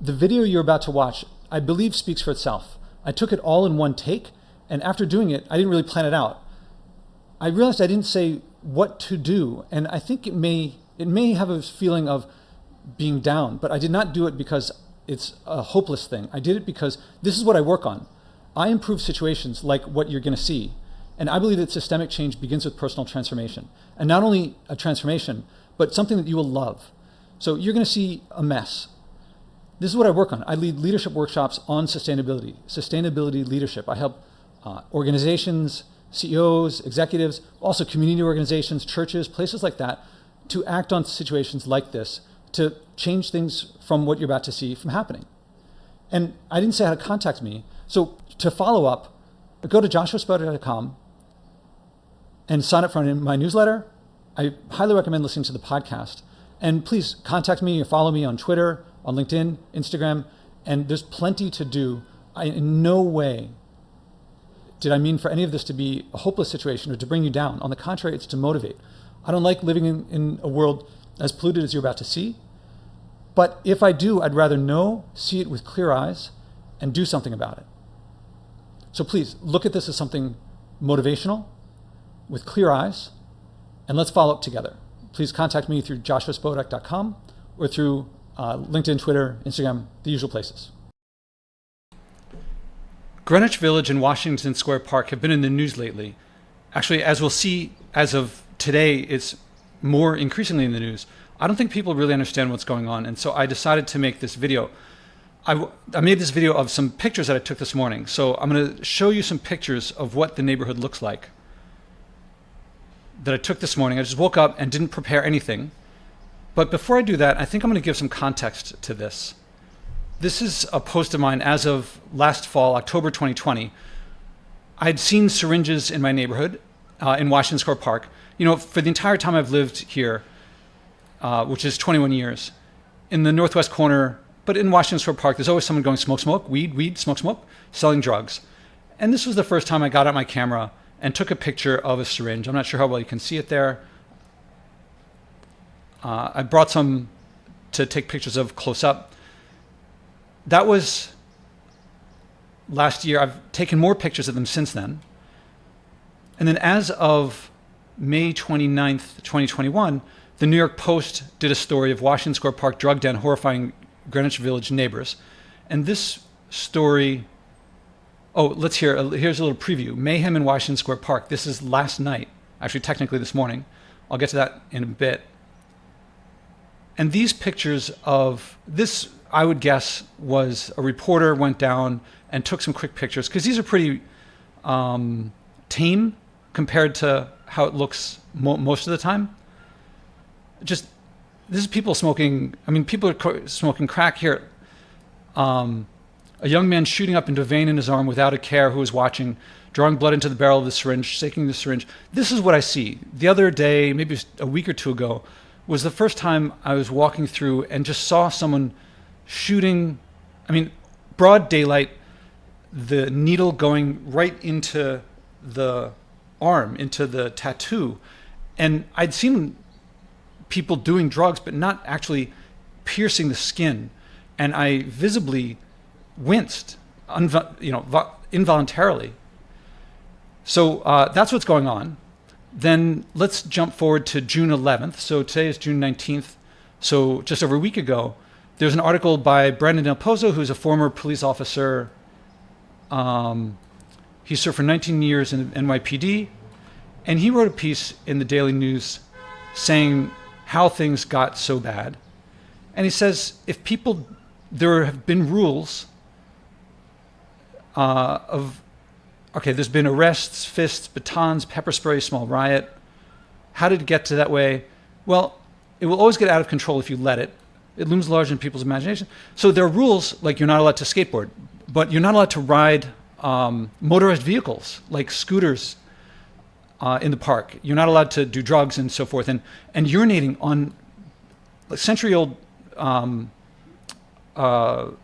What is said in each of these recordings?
The video you're about to watch, I believe, speaks for itself. I took it all in one take, and after doing it, I didn't really plan it out. I realized I didn't say what to do, and I think it may have a feeling of being down, but I did not do it because it's a hopeless thing. I did it because this is what I work on. I improve situations like what you're going to see, and I believe that systemic change begins with personal transformation, and not only a transformation, but something that you will love. So you're going to see a mess. This is what I work on. I lead leadership workshops on sustainability leadership. I help organizations, CEOs, executives, also community organizations, churches, places like that, to act on situations like this, to change things from what you're about to see from happening. And I didn't say how to contact me. So to follow up, go to joshuaspodek.com and sign up for my newsletter. I highly recommend listening to the podcast. And please contact me or follow me on Twitter, on LinkedIn, Instagram, and there's plenty to do. In no way did I mean for any of this to be a hopeless situation or to bring you down. On the contrary, it's to motivate. I don't like living in a world as polluted as you're about to see. But if I do, I'd rather know, see it with clear eyes, and do something about it. So please look at this as something motivational, with clear eyes, and let's follow up together. Please contact me through joshuaspodek.com or through LinkedIn, Twitter, Instagram, the usual places. Greenwich Village and Washington Square Park have been in the news lately. Actually, as we'll see, as of today, it's more increasingly in the news. I don't think people really understand what's going on, and so I decided to make this video. I made this video of some pictures that I took this morning. So I'm going to show you some pictures of what the neighborhood looks like that I took this morning. I just woke up and didn't prepare anything. But before I do that, I think I'm going to give some context to this. This is a post of mine as of last fall, October 2020. I'd seen syringes in my neighborhood in Washington Square Park. You know, for the entire time I've lived here, which is 21 years, in the northwest corner, but in Washington Square Park, there's always someone going smoke, smoke, weed, smoke, smoke, selling drugs. And this was the first time I got out my camera and took a picture of a syringe. I'm not sure how well you can see it there. I brought some to take pictures of close up. That was last year. I've taken more pictures of them since then. And then as of May 29th, 2021, the New York Post did a story of Washington Square Park drug den horrifying Greenwich Village neighbors. And this story, here's a little preview. Mayhem in Washington Square Park. This is last night, actually technically this morning. I'll get to that in a bit. And these pictures of this, I would guess, was a reporter went down and took some quick pictures, because these are pretty tame compared to how it looks most of the time. Just, this is people smoking, people are smoking crack here. A young man shooting up into a vein in his arm without a care who was watching, drawing blood into the barrel of the syringe, shaking the syringe. This is what I see. The other day, maybe a week or two ago, was the first time I was walking through and just saw someone shooting, broad daylight, the needle going right into the arm, into the tattoo. And I'd seen people doing drugs, but not actually piercing the skin. And I visibly winced, involuntarily. So that's what's going on. Then let's jump forward to June 11th. So today is June 19th. So just over a week ago, there's an article by Brandon Del Pozo, who's a former police officer. He served for 19 years in NYPD. And he wrote a piece in the Daily News saying how things got so bad. And he says, there have been rules there's been arrests, fists, batons, pepper spray, small riot. How did it get to that way? Well, it will always get out of control if you let it. It looms large in people's imagination. So there are rules, like you're not allowed to skateboard, but you're not allowed to ride motorized vehicles, like scooters in the park. You're not allowed to do drugs and so forth. And urinating on century-old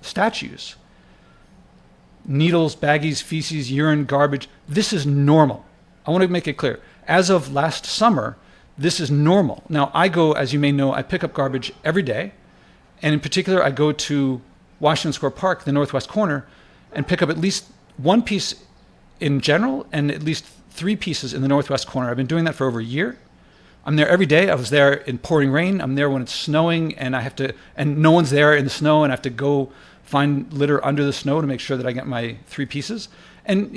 statues. Needles, baggies, feces, urine, garbage. This is normal. I want to make it clear. As of last summer, this is normal. Now, I go, as you may know, I pick up garbage every day. And in particular, I go to Washington Square Park, the northwest corner, and pick up at least one piece in general and at least 3 pieces in the northwest corner. I've been doing that for over a year. I'm there every day. I was there in pouring rain. I'm there when it's snowing, and no one's there in the snow, and I have to go find litter under the snow to make sure that I get my 3 pieces. And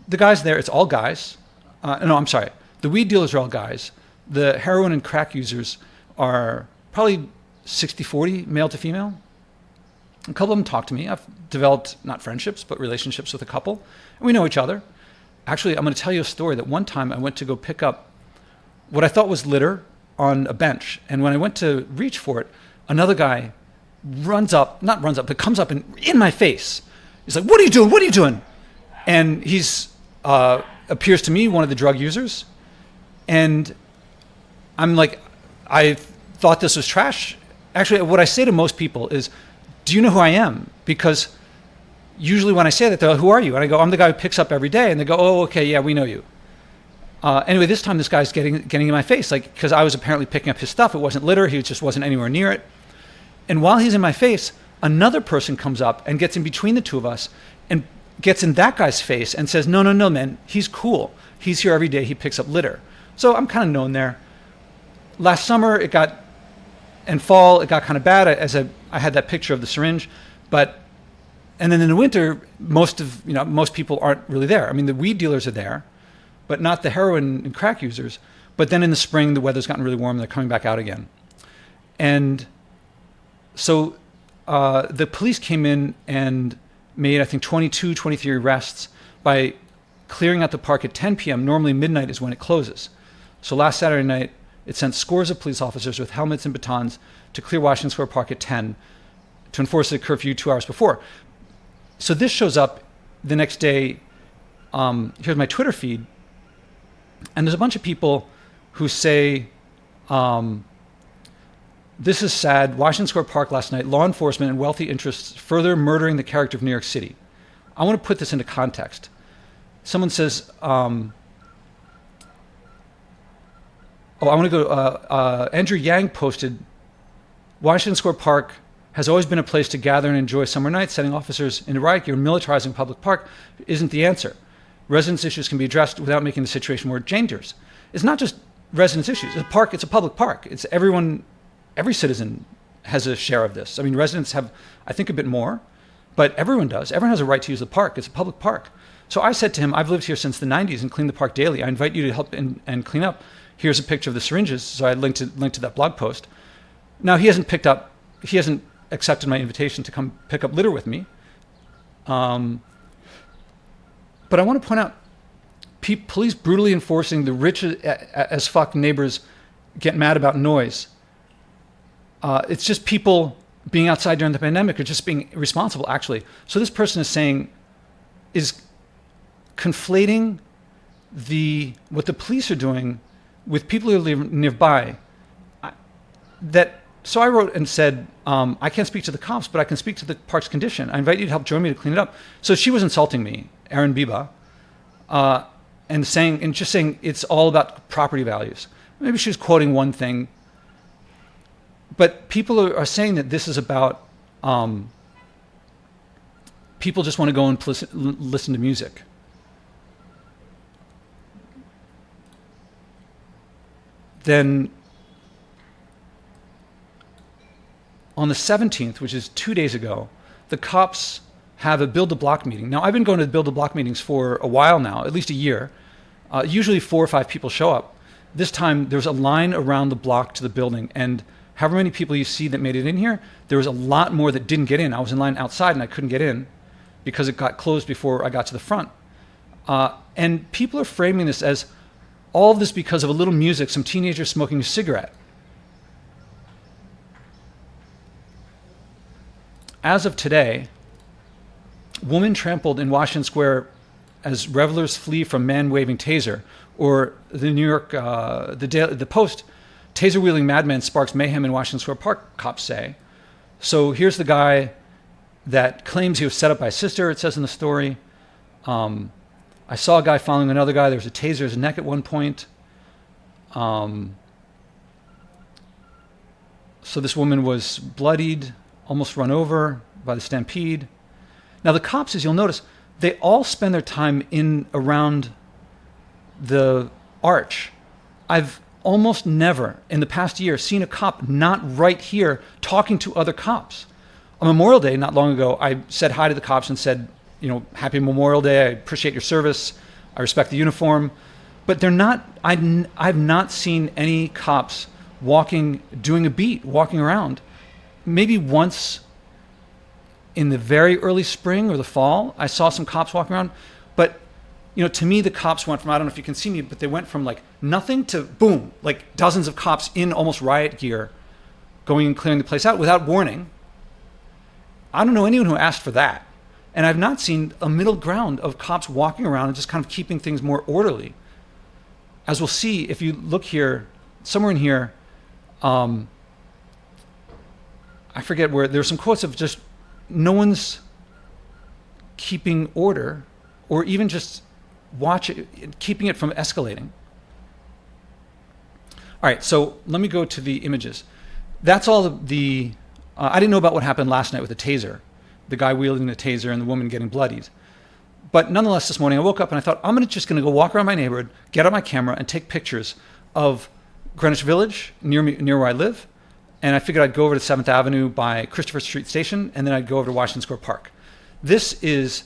the guys there, it's all guys. No, I'm sorry. The weed dealers are all guys. The heroin and crack users are probably 60-40 male to female. A couple of them talk to me. I've developed not friendships, but relationships with a couple. And we know each other. Actually, I'm going to tell you a story that one time I went to go pick up what I thought was litter on a bench. And when I went to reach for it, another guy but comes up and in my face. He's like, "What are you doing? What are you doing?" And he's appears to me one of the drug users. And I'm like, I thought this was trash. Actually, what I say to most people is, "Do you know who I am?" Because usually when I say that, they're like, "Who are you?" And I go, "I'm the guy who picks up every day." And they go, "Oh, okay, yeah, we know you." Anyway, this time this guy's getting in my face, like, because I was apparently picking up his stuff. It wasn't litter. He just wasn't anywhere near it. And while he's in my face, another person comes up and gets in between the two of us and gets in that guy's face and says, no, man, he's cool. He's here every day. He picks up litter. So I'm kind of known there. Last summer, fall, it got kind of bad as I had that picture of the syringe. And then in the winter, most people aren't really there. I mean, the weed dealers are there, but not the heroin and crack users. But then in the spring, the weather's gotten really warm. They're coming back out again. And so the police came in and made, I think, 22, 23 arrests by clearing out the park at 10 p.m. Normally midnight is when it closes. So last Saturday night, it sent scores of police officers with helmets and batons to clear Washington Square Park at 10 to enforce the curfew 2 hours before. So this shows up the next day. Here's my Twitter feed. And there's a bunch of people who say, "This is sad. Washington Square Park last night, law enforcement and wealthy interests further murdering the character of New York City." I want to put this into context. Someone says, Andrew Yang posted, "Washington Square Park has always been a place to gather and enjoy summer nights. Setting officers into riot gear and militarizing public park isn't the answer. Residents' issues can be addressed without making the situation more dangerous." It's not just residents' issues. It's a park. It's a public park. It's everyone. Every citizen has a share of this. I mean, residents have, I think, a bit more, but everyone does. Everyone has a right to use the park. It's a public park. So I said to him, "I've lived here since the 90s and cleaned the park daily. I invite you to help and clean up. Here's a picture of the syringes." So I linked to that blog post. Now he hasn't accepted my invitation to come pick up litter with me. But I want to point out, police brutally enforcing the rich as fuck neighbors get mad about noise. It's just people being outside during the pandemic or just being irresponsible, actually. So this person is conflating what the police are doing with people who live nearby. So I wrote and said, "I can't speak to the cops, but I can speak to the park's condition. I invite you to help join me to clean it up." So she was insulting me, Erin Biba, and just saying it's all about property values. Maybe she was quoting one thing. But people are saying that this is about people just want to go and listen to music. Then on the 17th, which is 2 days ago, the cops have a Build a Block meeting. Now, I've been going to the Build a Block meetings for a while now, at least a year. Usually 4 or 5 people show up. This time, there was a line around the block to the building, and however many people you see that made it in here, there was a lot more that didn't get in. I was in line outside, and I couldn't get in because it got closed before I got to the front. And people are framing this as all of this because of a little music, some teenager smoking a cigarette. As of today, woman trampled in Washington Square as revelers flee from man waving taser, or the New York, the Post, taser wielding madman sparks mayhem in Washington Square Park, cops say. So here's the guy that claims he was set up by his sister, it says in the story. I saw a guy following another guy. There was a taser in his neck at one point. So this woman was bloodied, almost run over. by the Stampede. Now the cops, as you'll notice, they all spend their time in around the arch. I've almost never in the past year seen a cop not right here talking to other cops. On Memorial Day, not long ago, I said hi to the cops and said, happy Memorial Day. I appreciate your service. I respect the uniform. But they're not, I've not seen any cops doing a beat, walking around. Maybe once in the very early spring or the fall, I saw some cops walking around. But, to me, the cops went from, I don't know if you can see me, but they went from like nothing to boom, like dozens of cops in almost riot gear going and clearing the place out without warning. I don't know anyone who asked for that. And I've not seen a middle ground of cops walking around and just kind of keeping things more orderly. As we'll see, if you look here, somewhere in here, I forget where, there's some quotes of just no one's keeping order or even just keeping it from escalating. All right, so let me go to the images. That's all I didn't know about what happened last night with the taser, the guy wielding the taser and the woman getting bloodied. But nonetheless, this morning I woke up and I thought, I'm just going to go walk around my neighborhood, get out my camera and take pictures of Greenwich Village near where I live. And I figured I'd go over to 7th Avenue by Christopher Street Station, and then I'd go over to Washington Square Park. This is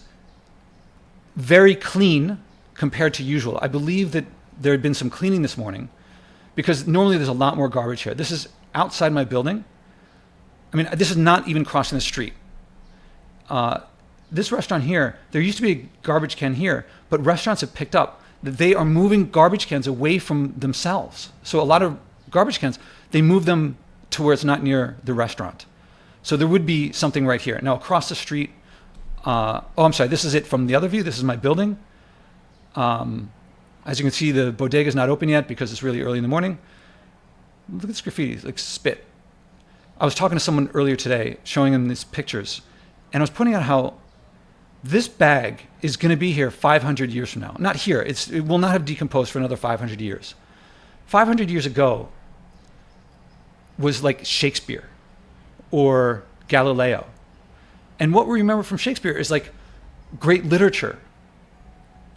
very clean compared to usual. I believe that there had been some cleaning this morning because normally there's a lot more garbage here. This is outside my building. I mean, this is not even crossing the street. This restaurant here, there used to be a garbage can here, but restaurants have picked up that they are moving garbage cans away from themselves. So a lot of garbage cans, they move them to where it's not near the restaurant. So there would be something right here. Now across the street, I'm sorry, this is it from the other view. This is my building. As you can see, the bodega is not open yet because it's really early in the morning. Look at this graffiti, like spit. I was talking to someone earlier today, showing them these pictures, and I was pointing out how this bag is going to be here 500 years from now. Not here, it will not have decomposed for another 500 years. 500 years ago was like Shakespeare or Galileo. And what we remember from Shakespeare is like great literature.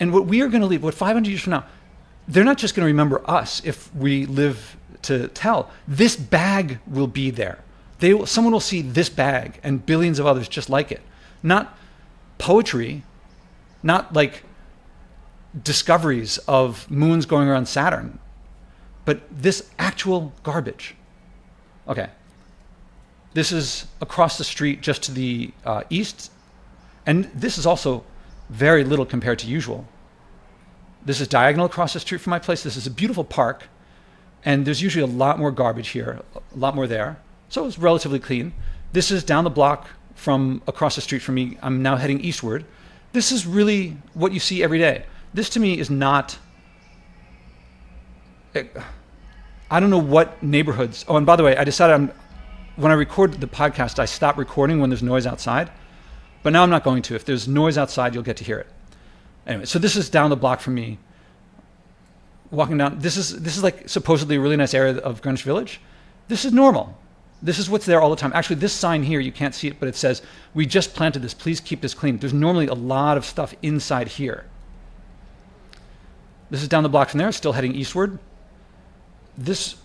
And what we are going to leave, what 500 years from now, they're not just going to remember us if we live to tell. This bag will be there. Someone will see this bag and billions of others just like it. Not poetry, not like discoveries of moons going around Saturn, but this actual garbage. Okay. This is across the street just to the east. And this is also very little compared to usual. This is diagonal across the street from my place. This is a beautiful park. And there's usually a lot more garbage here, a lot more there. So it's relatively clean. This is down the block from across the street from me. I'm now heading eastward. This is really what you see every day. This to me is not, I don't know what neighborhoods. Oh, and by the way, I decided when I record the podcast, I stop recording when there's noise outside. But now I'm not going to. If there's noise outside, you'll get to hear it. Anyway, so this is down the block from me. Walking down, this is like supposedly a really nice area of Greenwich Village. This is normal. This is what's there all the time. Actually, this sign here, you can't see it, but it says, "We just planted this. Please keep this clean." There's normally a lot of stuff inside here. This is down the block from there, still heading eastward. This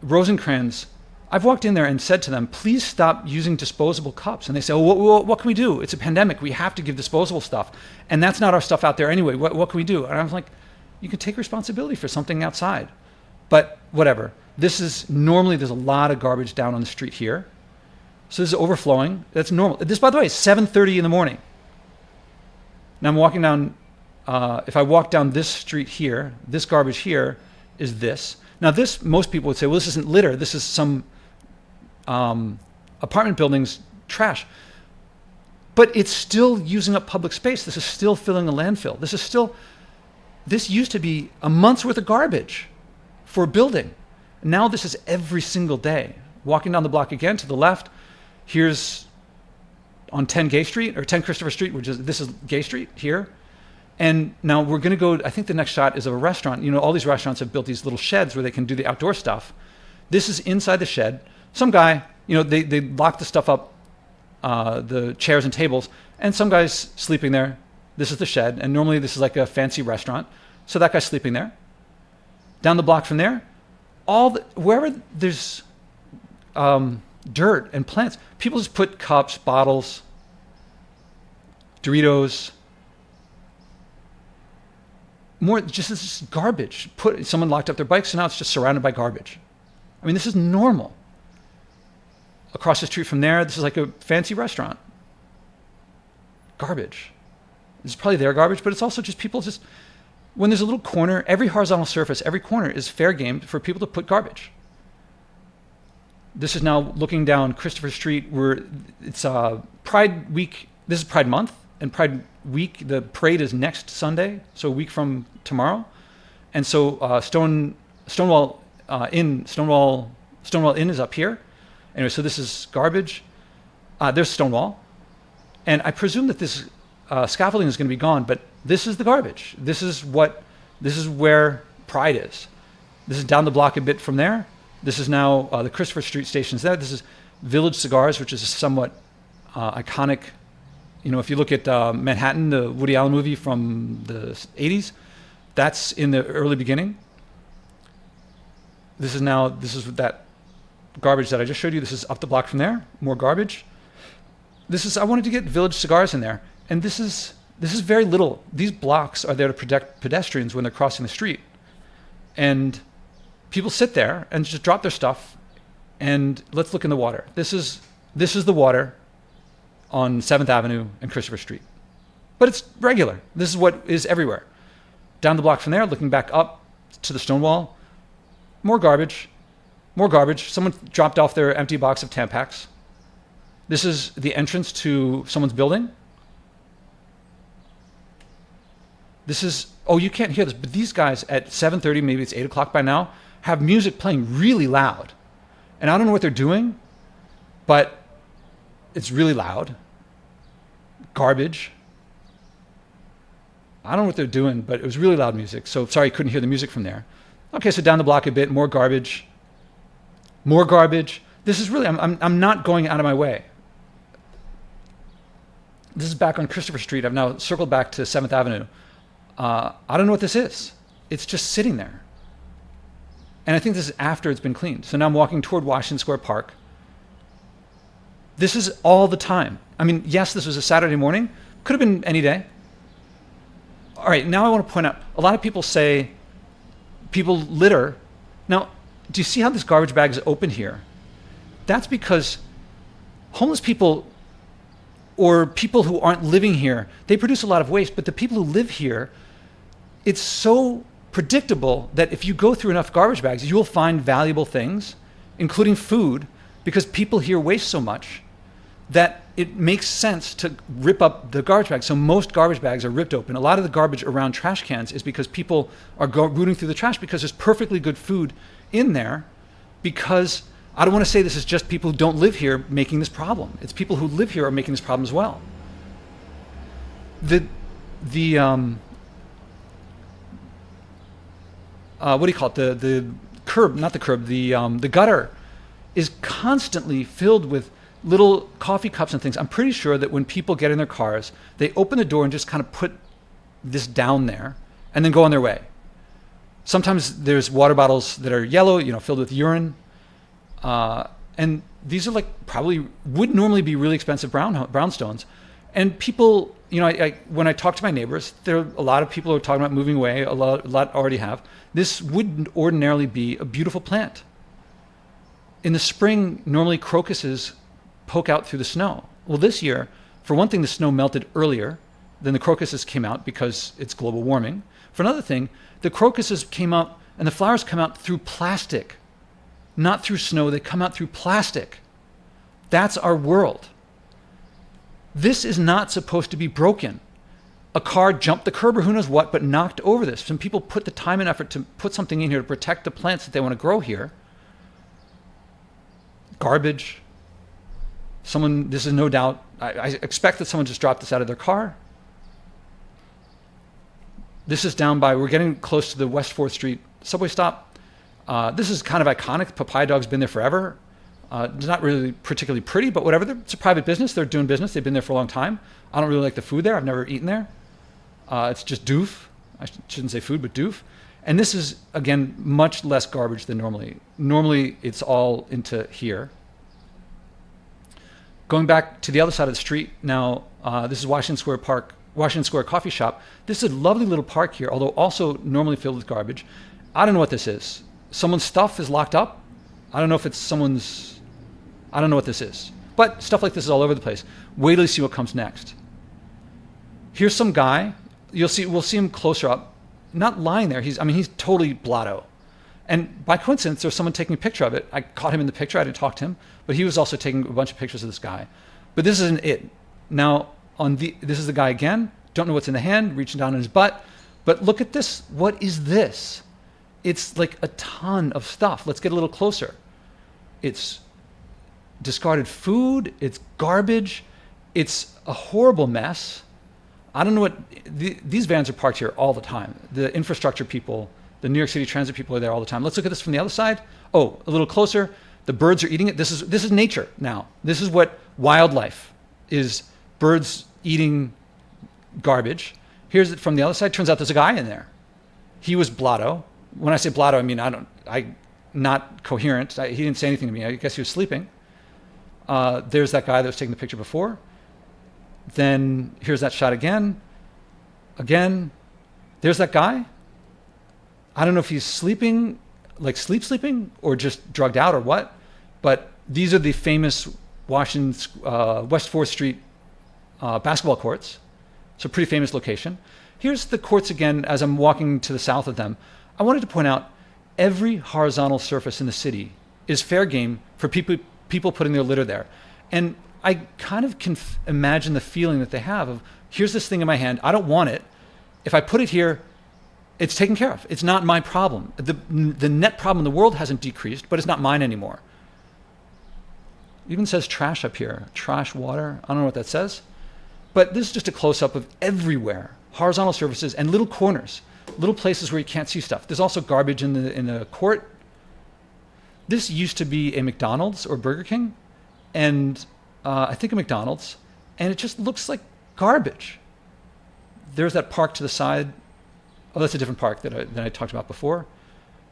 Rosencrantz, I've walked in there and said to them, please stop using disposable cups. And they say, oh, what can we do? It's a pandemic. We have to give disposable stuff. And that's not our stuff out there anyway. What can we do? And I was like, you can take responsibility for something outside. But whatever. This is normally, there's a lot of garbage down on the street here. So this is overflowing. That's normal. This, by the way, is 7:30 in the morning. Now I'm walking down, if I walk down this street here, this garbage here is this. Now this, most people would say, well, this isn't litter. This is some apartment buildings trash. But it's still using up public space. This is still filling a landfill. This used to be a month's worth of garbage for a building. Now this is every single day. Walking down the block again to the left, here's on 10 Gay Street, or 10 Christopher Street, this is Gay Street here. And now we're gonna go, I think the next shot is of a restaurant. You know, all these restaurants have built these little sheds where they can do the outdoor stuff. This is inside the shed. Some guy, you know, they lock the stuff up the chairs and tables, and some guy's sleeping there. This is the shed, and normally this is like a fancy restaurant. So that guy's sleeping there. Down the block from there, wherever there's dirt and plants, people just put cups, bottles, Doritos, more just this garbage. Someone locked up their bikes, so now it's just surrounded by garbage. I mean, this is normal. Across the street from there, this is like a fancy restaurant. Garbage. It's probably their garbage, but it's also just people just, when there's a little corner, every horizontal surface, every corner is fair game for people to put garbage. This is now looking down Christopher Street, where it's Pride Week. This is Pride Month, and Pride Week, the parade is next Sunday, so a week from tomorrow. And so Stonewall Inn is up here. Anyway, so this is garbage. There's Stonewall. And I presume that this scaffolding is going to be gone, but this is the garbage. This is where Pride is. This is down the block a bit from there. This is now the Christopher Street station's there. This is Village Cigars, which is a somewhat iconic, if you look at Manhattan, the Woody Allen movie from the 80s, that's in the early beginning. This is that garbage that I just showed you. This is up the block from there, more garbage. I wanted to get Village Cigars in there, and this is very little. These blocks are there to protect pedestrians when they're crossing the street. And people sit there and just drop their stuff, and let's look in the water. This is the water on 7th Avenue and Christopher Street. But it's regular. This is what is everywhere. Down the block from there, looking back up to the Stonewall, more garbage. More garbage. Someone dropped off their empty box of Tampax. This is the entrance to someone's building. You can't hear this, but these guys at 7:30, maybe it's 8 o'clock by now, have music playing really loud. And I don't know what they're doing, but it's really loud. Garbage. I don't know what they're doing, but it was really loud music. So sorry, you couldn't hear the music from there. Okay, so down the block a bit, more garbage. More garbage. This is really, I'm not going out of my way. This is back on Christopher Street. I've now circled back to 7th Avenue. I don't know what this is. It's just sitting there. And I think this is after it's been cleaned. So now I'm walking toward Washington Square Park. This is all the time. I mean, yes, this was a Saturday morning. Could have been any day. All right, now I want to point out, a lot of people say people litter. Now, do you see how this garbage bag is open here? That's because homeless people or people who aren't living here, they produce a lot of waste, but the people who live here, it's so predictable that if you go through enough garbage bags, you'll find valuable things, including food, because people here waste so much that it makes sense to rip up the garbage bags. So most garbage bags are ripped open. A lot of the garbage around trash cans is because people are rooting through the trash because there's perfectly good food in there, because I don't want to say this is just people who don't live here making this problem. It's people who live here are making this problem as well. What do you call it? The curb, not the curb, the gutter is constantly filled with little coffee cups and things. I'm pretty sure that when people get in their cars, they open the door and just kind of put this down there and then go on their way. Sometimes there's water bottles that are yellow, filled with urine. And these are probably would normally be really expensive brownstones. And people, when I talk to my neighbors, there are a lot of people who are talking about moving away. A lot already have. This wouldn't ordinarily be a beautiful plant. In the spring, normally crocuses poke out through the snow. Well, this year, for one thing, the snow melted earlier than the crocuses came out because it's global warming. For another thing, the crocuses came out and the flowers come out through plastic, not through snow. They come out through plastic. That's our world. This is not supposed to be broken. A car jumped the curb or who knows what, but knocked over this. Some people put the time and effort to put something in here to protect the plants that they want to grow here. Garbage. This is no doubt, I expect that someone just dropped this out of their car. This is down by, we're getting close to the West 4th Street subway stop. This is kind of iconic. Papaya Dog's been there forever. It's not really particularly pretty, but whatever. It's a private business. They're doing business. They've been there for a long time. I don't really like the food there. I've never eaten there. It's just doof. I shouldn't say food, but doof. And this is, again, much less garbage than normally. Normally, it's all into here. Going back to the other side of the street now, this is Washington Square Coffee Shop. This is a lovely little park here, although also normally filled with garbage. I don't know what this is. Someone's stuff is locked up. I don't know if it's someone's, I don't know what this is. But stuff like this is all over the place. Wait till you see what comes next. Here's some guy. We'll see him closer up. Not lying there. He's totally blotto. And by coincidence, there was someone taking a picture of it. I caught him in the picture. I didn't talk to him, but he was also taking a bunch of pictures of this guy. But this isn't it. Now, this is the guy again. Don't know what's in the hand, reaching down in his butt. But look at this. What is this? It's like a ton of stuff. Let's get a little closer. It's discarded food. It's garbage. It's a horrible mess. I don't know what, these vans are parked here all the time. The infrastructure people, the New York City Transit people are there all the time. Let's look at this from the other side. Oh, a little closer. The birds are eating it. This is nature now. This is what wildlife is, birds eating garbage. Here's it from the other side. Turns out there's a guy in there. He was blotto. When I say blotto, I mean, not coherent. He didn't say anything to me. I guess he was sleeping. There's that guy that was taking the picture before. Then here's that shot again. Again, there's that guy. I don't know if he's sleeping, like sleeping, or just drugged out or what. But these are the famous Washington, West 4th Street basketball courts. It's a pretty famous location. Here's the courts again as I'm walking to the south of them. I wanted to point out every horizontal surface in the city is fair game for people putting their litter there. And I kind of can imagine the feeling that they have of, here's this thing in my hand, I don't want it. If I put it here, it's taken care of. It's not my problem. The net problem in the world hasn't decreased, but it's not mine anymore. It even says trash up here, trash water. I don't know what that says. But this is just a close-up of everywhere, horizontal surfaces and little corners, little places where you can't see stuff. There's also garbage in the court. This used to be a McDonald's or Burger King, and I think a McDonald's, and it just looks like garbage. There's that park to the side. Oh, that's a different park that I talked about before.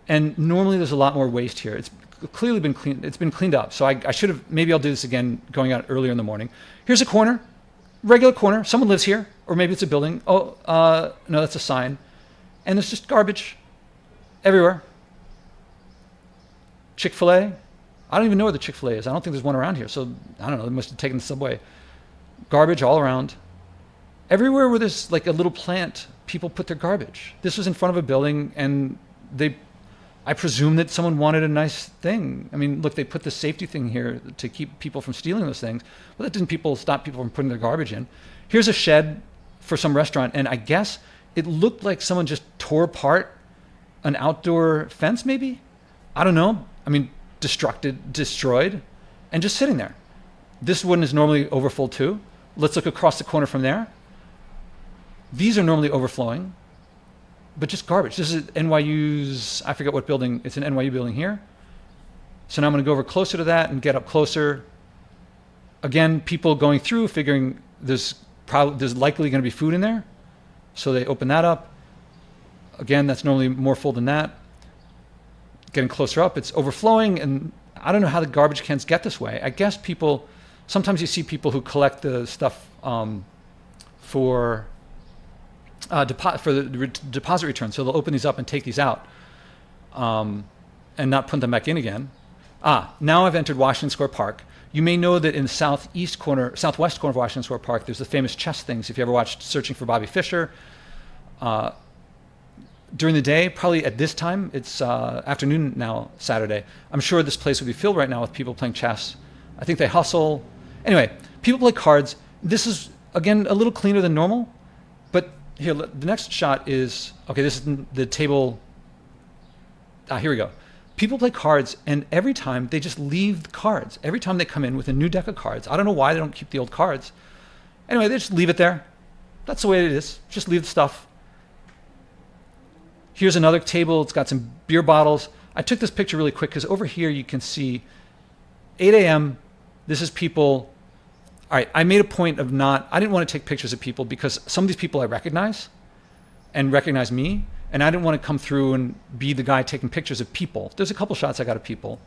And normally there's a lot more waste here. It's clearly been cleaned. It's been cleaned up. So I should have, maybe I'll do this again going out earlier in the morning. Here's a corner, regular corner. Someone lives here, or maybe it's a building. Oh, no, that's a sign. And there's just garbage everywhere. Chick-fil-A. I don't even know where the Chick-fil-A is. I don't think there's one around here. So I don't know. They must have taken the subway. Garbage all around. Everywhere where there's like a little plant, people put their garbage. This was in front of a building, and I presume that someone wanted a nice thing. I mean, look, they put the safety thing here to keep people from stealing those things. But that didn't stop people from putting their garbage in. Here's a shed for some restaurant, and I guess it looked like someone just tore apart an outdoor fence, maybe? I don't know. I mean, destroyed, and just sitting there. This one is normally overfull too. Let's look across the corner from there. These are normally overflowing, but just garbage. This is NYU's, I forget what building, it's an NYU building here. So now I'm gonna go over closer to that and get up closer. Again, people going through, figuring there's likely gonna be food in there. So they open that up. Again, that's normally more full than that. Getting closer up, it's overflowing, and I don't know how the garbage cans get this way. I guess sometimes you see people who collect the stuff for the deposit return. So they'll open these up and take these out and not put them back in again. Now I've entered Washington Square Park. You may know that in the southwest corner of Washington Square Park, there's the famous chess things. If you ever watched Searching for Bobby Fischer, during the day, probably at this time, it's afternoon now, Saturday. I'm sure this place would be filled right now with people playing chess. I think they hustle. Anyway, people play cards. This is, again, a little cleaner than normal. But here, the next shot is, okay, this is the table. Here we go. People play cards, and every time they just leave the cards. Every time they come in with a new deck of cards. I don't know why they don't keep the old cards. Anyway, they just leave it there. That's the way it is. Just leave the stuff. Here's another table. It's got some beer bottles. I took this picture really quick because over here you can see 8 a.m., this is people. All right, I made a point of I didn't want to take pictures of people because some of these people I recognize and recognize me, and I didn't want to come through and be the guy taking pictures of people. There's a couple shots I got of people.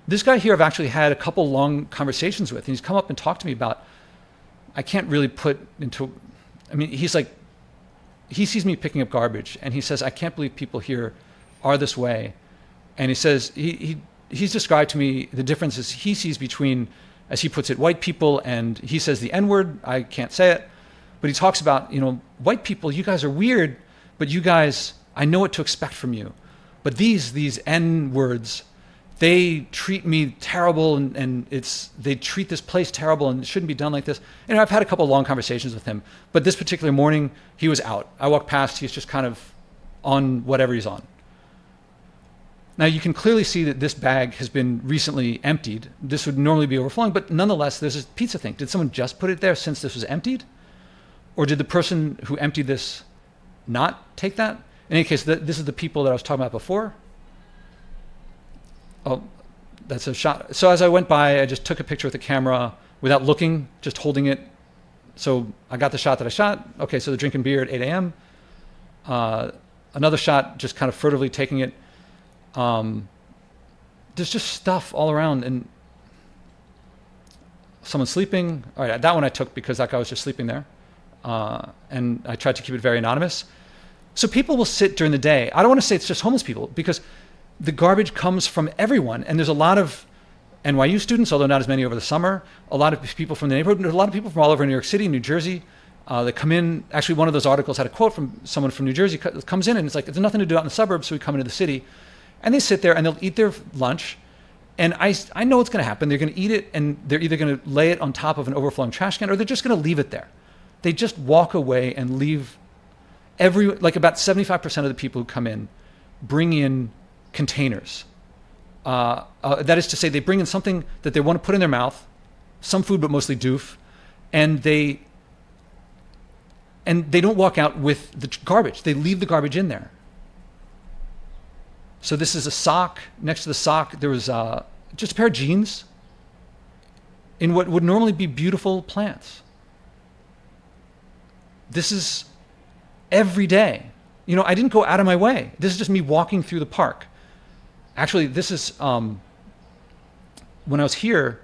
This guy here I've actually had a couple long conversations with, and he's come up and talked to me about, I can't really put into, I mean, he's like, he sees me picking up garbage, and he says, I can't believe people here are this way. And he says, he's described to me the differences he sees between, as he puts it, white people, and he says the N-word, I can't say it, but he talks about, white people, you guys are weird, but you guys, I know what to expect from you. But these N-words, they treat me terrible, and they treat this place terrible, and it shouldn't be done like this. And I've had a couple of long conversations with him, but this particular morning, he was out. I walked past, he's just kind of on whatever he's on. Now you can clearly see that this bag has been recently emptied. This would normally be overflowing, but nonetheless, there's this pizza thing. Did someone just put it there since this was emptied? Or did the person who emptied this not take that? In any case, this is the people that I was talking about before. Oh, that's a shot. So as I went by, I just took a picture with the camera without looking, just holding it. So I got the shot that I shot. Okay, so they're drinking beer at 8 a.m. Another shot, just kind of furtively taking it. There's just stuff all around, and someone sleeping. All right, that one I took because that guy was just sleeping there. And I tried to keep it very anonymous. So people will sit during the day. I don't want to say it's just homeless people, because the garbage comes from everyone. And there's a lot of NYU students, although not as many over the summer, a lot of people from the neighborhood, there's a lot of people from all over New York City, New Jersey, that come in. Actually, one of those articles had a quote from someone from New Jersey, comes in, and it's like, there's nothing to do out in the suburbs, so we come into the city. And they sit there and they'll eat their lunch. And I know what's going to happen. They're going to eat it, and they're either going to lay it on top of an overflowing trash can, or they're just going to leave it there. They just walk away and leave about 75% of the people who come in bring in containers. That is to say, they bring in something that they want to put in their mouth, some food, but mostly doof, and they don't walk out with the garbage. They leave the garbage in there. So this is a sock. Next to the sock, there was just a pair of jeans in what would normally be beautiful plants. This is every day. I didn't go out of my way. This is just me walking through the park. Actually, this is when I was here.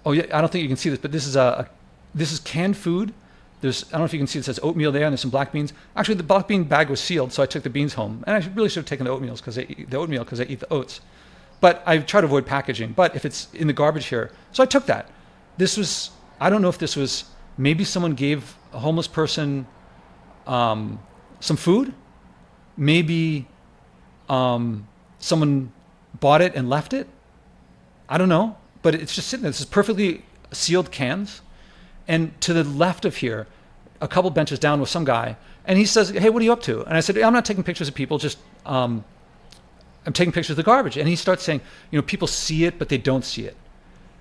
Oh yeah, I don't think you can see this, but this is canned food. I don't know if you can see it says oatmeal there, and there's some black beans. Actually, the black bean bag was sealed, so I took the beans home. And I really should have taken the oatmeal because I eat the oats. But I try to avoid packaging. But if it's in the garbage here, so I took that. I don't know if this was, maybe someone gave a homeless person some food. Maybe someone bought it and left it. I don't know. But it's just sitting there. This is perfectly sealed cans. And to the left of here, a couple benches down was some guy, and he says, "Hey, what are you up to?" And I said, "I'm not taking pictures of people, just I'm taking pictures of the garbage." And he starts saying, people see it, but they don't see it.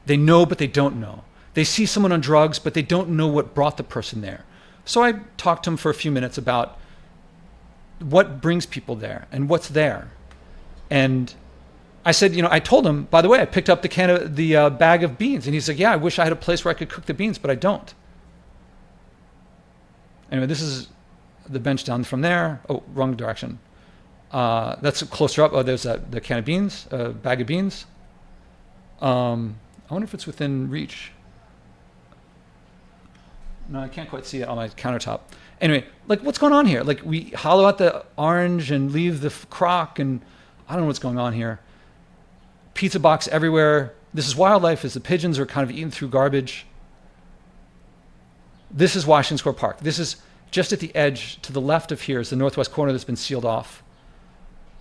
They know, but they don't know. They see someone on drugs, but they don't know what brought the person there. So I talked to him for a few minutes about what brings people there and what's there. And I said, I told him, by the way, I picked up the bag of beans. And he's like, yeah, I wish I had a place where I could cook the beans, but I don't. Anyway, this is the bench down from there. Oh, wrong direction. That's closer up. Oh, there's the can of beans, bag of beans. I wonder if it's within reach. No, I can't quite see it on my countertop. Anyway, what's going on here? We hollow out the orange and leave the crock, and I don't know what's going on here. Pizza box everywhere. This is wildlife as the pigeons are kind of eating through garbage. This is Washington Square Park. This is just at the edge to the left of here is the northwest corner that's been sealed off.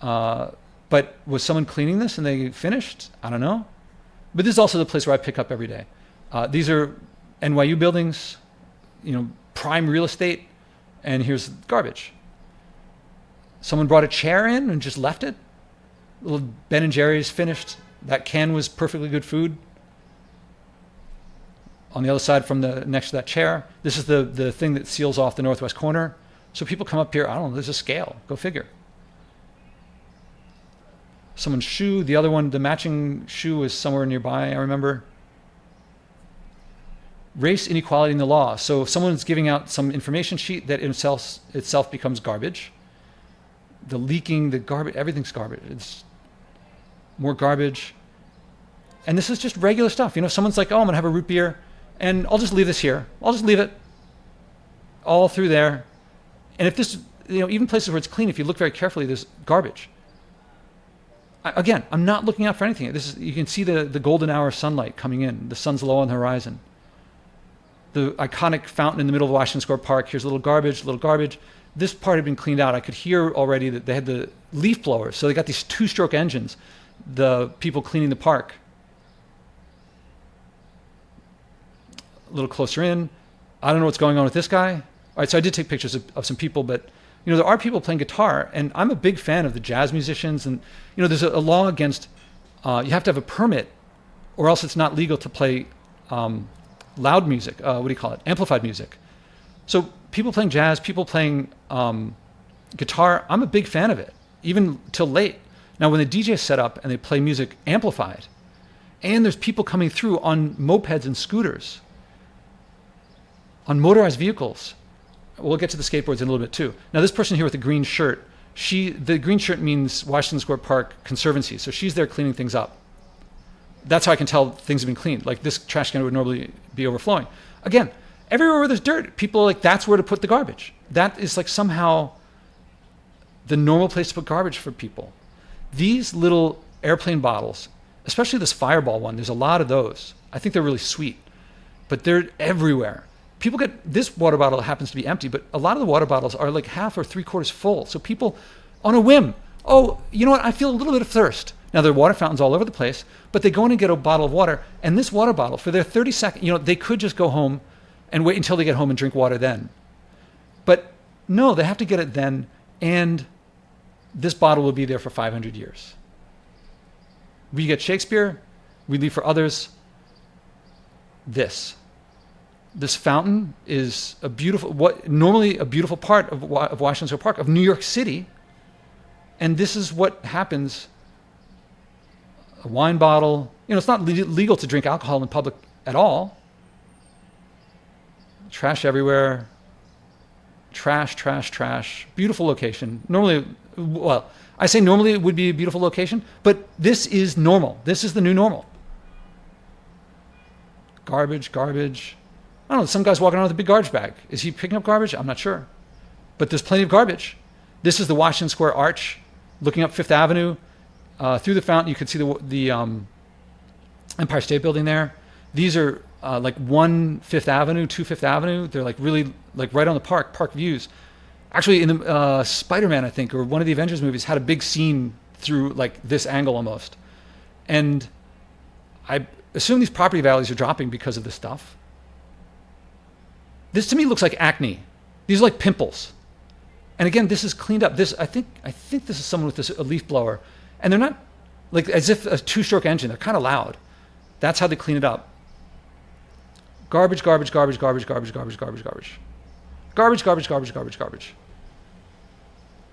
But was someone cleaning this and they finished? I don't know. But this is also the place where I pick up every day. These are NYU buildings, prime real estate, and here's garbage. Someone brought a chair in and just left it. Little Ben & Jerry's finished. That can was perfectly good food. On the other side from next to that chair, this is the thing that seals off the northwest corner. So people come up here, I don't know, there's a scale, go figure. someone's shoe. The other one, the matching shoe, is somewhere nearby, I remember. Race inequality in the law. So if someone's giving out some information sheet that itself becomes garbage. The leaking, the garbage, everything's garbage. It's more garbage. And this is just regular stuff. Someone's like, oh, I'm going to have a root beer, and I'll just leave this here. I'll just leave it all through there. And if this, even places where it's clean, if you look very carefully, there's garbage. Again, I'm not looking out for anything. You can see the golden hour of sunlight coming in. The sun's low on the horizon. The iconic fountain in the middle of Washington Square Park. Here's a little garbage. This part had been cleaned out. I could hear already that they had the leaf blowers. So they got these 2-stroke engines, the people cleaning the park. A little closer in. I don't know what's going on with this guy. All right, so I did take pictures of some people, but there are people playing guitar, and I'm a big fan of the jazz musicians. And there's a law against you have to have a permit, or else it's not legal to play loud music. Amplified music. So people playing jazz, people playing guitar, I'm a big fan of it, even till late. Now, when the DJ set up and they play music amplified, and there's people coming through on mopeds and scooters, on motorized vehicles. We'll get to the skateboards in a little bit too. Now, this person here with the green shirt, the green shirt means Washington Square Park Conservancy. So she's there cleaning things up. That's how I can tell things have been cleaned. Like this trash can would normally be overflowing. Again, everywhere where there's dirt, people are like, that's where to put the garbage. That is like somehow the normal place to put garbage for people. These little airplane bottles, especially this Fireball one, there's a lot of those. I think they're really sweet, but they're everywhere. People this water bottle happens to be empty, but a lot of the water bottles are like half or 3/4 full. So people, on a whim, oh, you know what? I feel a little bit of thirst. Now, there are water fountains all over the place, but they go in and get a bottle of water. And this water bottle, for their 30 seconds, they could just go home and wait until they get home and drink water then. But no, they have to get it then, and this bottle will be there for 500 years. We get Shakespeare, we leave for others. This fountain is normally a beautiful part of Washington Square Park, of New York City. And this is what happens. A wine bottle. It's not legal to drink alcohol in public at all. Trash everywhere. Trash. Beautiful location. Normally it would be a beautiful location, but this is normal. This is the new normal. Garbage. I don't know, some guy's walking around with a big garbage bag. Is he picking up garbage? I'm not sure. But there's plenty of garbage. This is the Washington Square Arch, looking up Fifth Avenue. Through the fountain, you can see the Empire State Building there. These are like 1 Fifth Avenue, 2 Fifth Avenue. They're like really like right on the park views. Actually, in the Spider-Man, I think, or one of the Avengers movies, had a big scene through like this angle almost. And I assume these property values are dropping because of this stuff. This to me looks like acne. These are like pimples. And again, this is cleaned up. I think this is someone with a leaf blower. And they're not like as if a 2-stroke engine. They're kind of loud. That's how they clean it up. Garbage.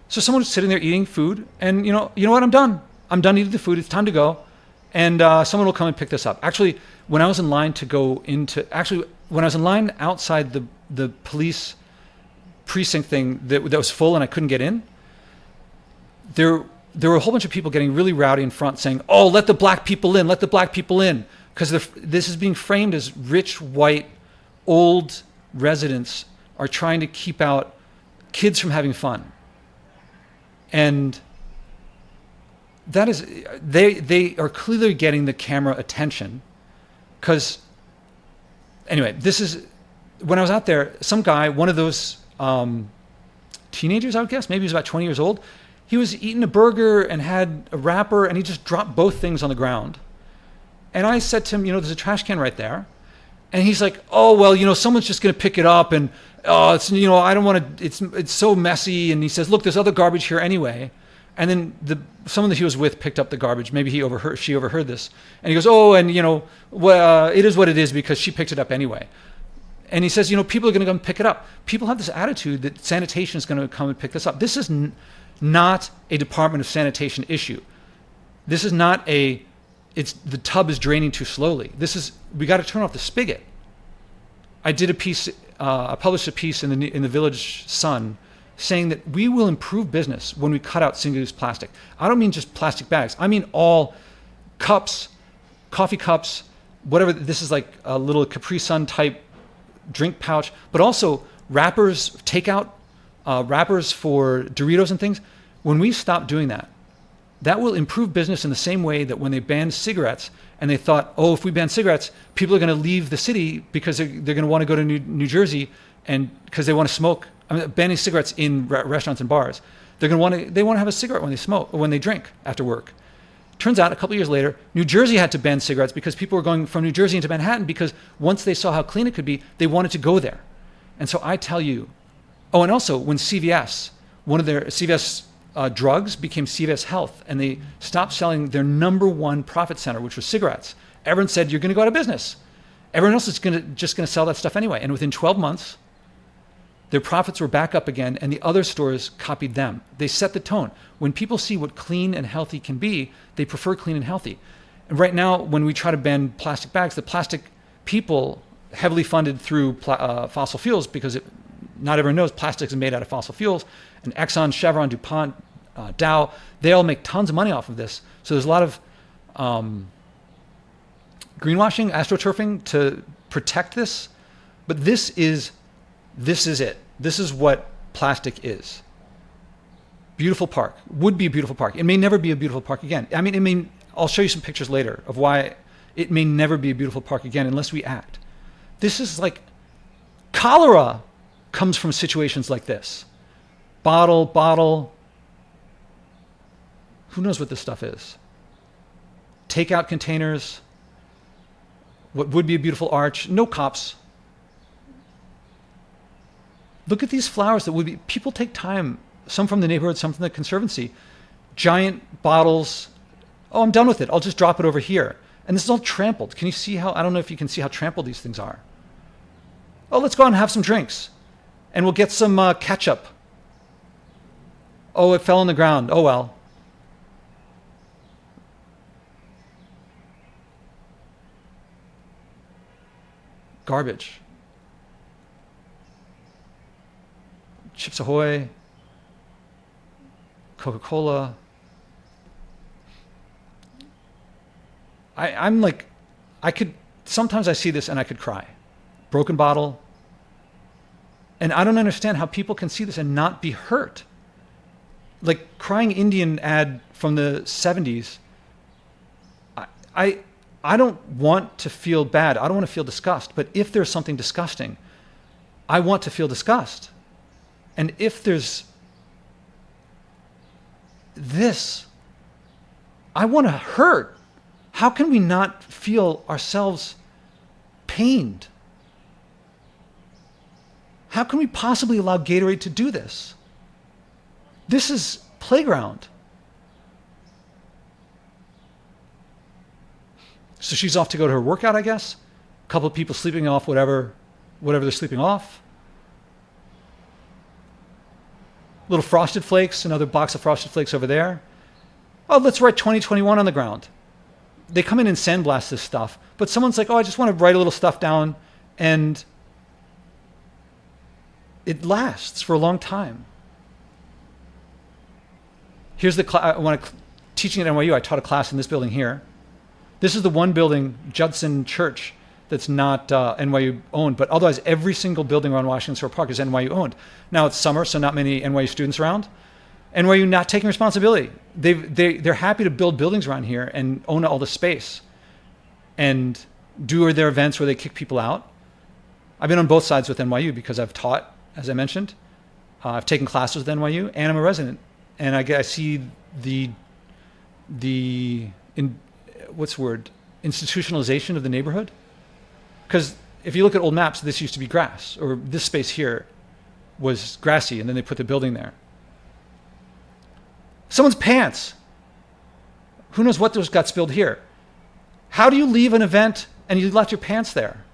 So someone's sitting there eating food, and you know what? I'm done. I'm done eating the food. It's time to go. And someone will come and pick this up. Actually, when I was in line outside the police precinct thing that was full and I couldn't get in, there were a whole bunch of people getting really rowdy in front saying, oh, let the black people in, because this is being framed as rich, white, old residents are trying to keep out kids from having fun. And that is, they are clearly getting the camera attention, because anyway, this is, when I was out there, some guy, one of those teenagers, I would guess, maybe he was about 20 years old, he was eating a burger and had a wrapper, and he just dropped both things on the ground. And I said to him, there's a trash can right there. And he's like, oh, well, someone's just going to pick it up, and it's, I don't want to, it's so messy. And he says, look, there's other garbage here anyway. And then someone that he was with picked up the garbage. Maybe she overheard this. And he goes, oh, and it is what it is, because she picked it up anyway. And he says, people are going to come pick it up. People have this attitude that sanitation is going to come and pick this up. This is not a Department of Sanitation issue. This is not the tub is draining too slowly. We got to turn off the spigot. I published a piece in the Village Sun saying that we will improve business when we cut out single-use plastic. I don't mean just plastic bags. I mean all cups, coffee cups, whatever. This is like a little Capri Sun type drink pouch, but also wrappers, takeout wrappers for Doritos and things. When we stop doing that, that will improve business in the same way that when they banned cigarettes and they thought, oh, if we ban cigarettes, people are going to leave the city because they're going to want to go to New Jersey and because they want to smoke. I mean, banning cigarettes in restaurants and bars, they want to have a cigarette when they smoke or when they drink after work. Turns out a couple years later, New Jersey had to ban cigarettes because people were going from New Jersey into Manhattan because once they saw how clean it could be, they wanted to go there. And so I tell you, oh, and also when CVS, one of their CVS drugs became CVS Health, and they stopped selling their number one profit center, which was cigarettes. Everyone said, you're going to go out of business. Everyone else is just going to sell that stuff anyway. And within 12 months, their profits were back up again, and the other stores copied them. They set the tone. When people see what clean and healthy can be, they prefer clean and healthy. And right now, when we try to ban plastic bags, the plastic people, heavily funded through fossil fuels, because not everyone knows plastic is made out of fossil fuels, and Exxon, Chevron, DuPont, Dow, they all make tons of money off of this. So there's a lot of greenwashing, astroturfing to protect this. But this is it. This is what plastic is. Beautiful park. Would be a beautiful park. It may never be a beautiful park again. I mean, I'll show you some pictures later of why it may never be a beautiful park again unless we act. This is like cholera comes from situations like this. Bottle. Who knows what this stuff is? Takeout containers. What would be a beautiful arch. No cops. Look at these flowers that would be, people take time, some from the neighborhood, some from the Conservancy. Giant bottles. Oh, I'm done with it. I'll just drop it over here. And this is all trampled. Can you see how, I don't know if you can see how trampled these things are. Oh, let's go out and have some drinks. And we'll get some ketchup. Oh, it fell on the ground. Oh, well. Garbage. Chips Ahoy, Coca-Cola. I'm like, sometimes I see this and I could cry. Broken bottle. And I don't understand how people can see this and not be hurt. Like Crying Indian ad from the 70s. I don't want to feel bad. I don't want to feel disgust. But if there's something disgusting, I want to feel disgust. And if there's this, I want to hurt. How can we not feel ourselves pained? How can we possibly allow Gatorade to do this? This is playground. So she's off to go to her workout, I guess. A couple of people sleeping off whatever they're sleeping off. Little Frosted Flakes, another box of Frosted Flakes over there. Oh, let's write 2021 on the ground. They come in and sandblast this stuff, but someone's like, oh, I just want to write a little stuff down, and it lasts for a long time. Here's the teaching at NYU, I taught a class in this building here. This is the one building, Judson Church, that's not NYU owned, but otherwise every single building around Washington Square Park is NYU owned. Now it's summer, so not many NYU students around. NYU not taking responsibility. They're happy to build buildings around here and own all the space and do their events where they kick people out. I've been on both sides with NYU because I've taught, as I mentioned. I've taken classes with NYU, and I'm a resident. And I see institutionalization of the neighborhood. Because if you look at old maps, this used to be grass, or this space here was grassy, and then they put the building there. Someone's pants. Who knows what got spilled here? How do you leave an event and you left your pants there?